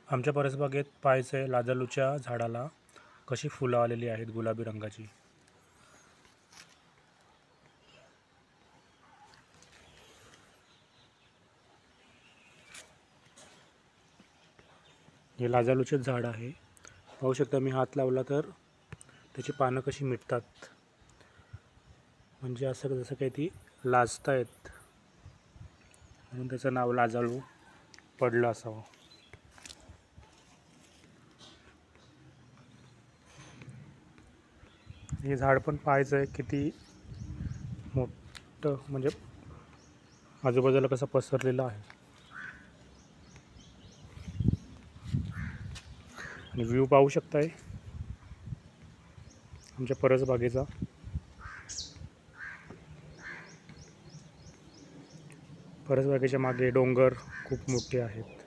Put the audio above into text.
आमच्या परसबागेत पाहायचंय लाजालूच्या झाडाला कशी फुलं आलेली आहेत गुलाबी रंगाची. हे लाजालूचे झाड आहे. पाहू शकता, मी हात लावला तर त्याची पानं कशी मिटतात, म्हणजे असं जसं काही ती लाजतायत, म्हणून त्याचं नाव लाजाळू पडलं असावं. हे झाड पण पाहायचं आहे किती मोठं, म्हणजे आजूबाजूला कसं पसरलेलं आहे. आणि व्ह्यू पाहू शकताय आमच्या परसबागेचा. परसबागेच्या मागे डोंगर खूप मोठे आहेत.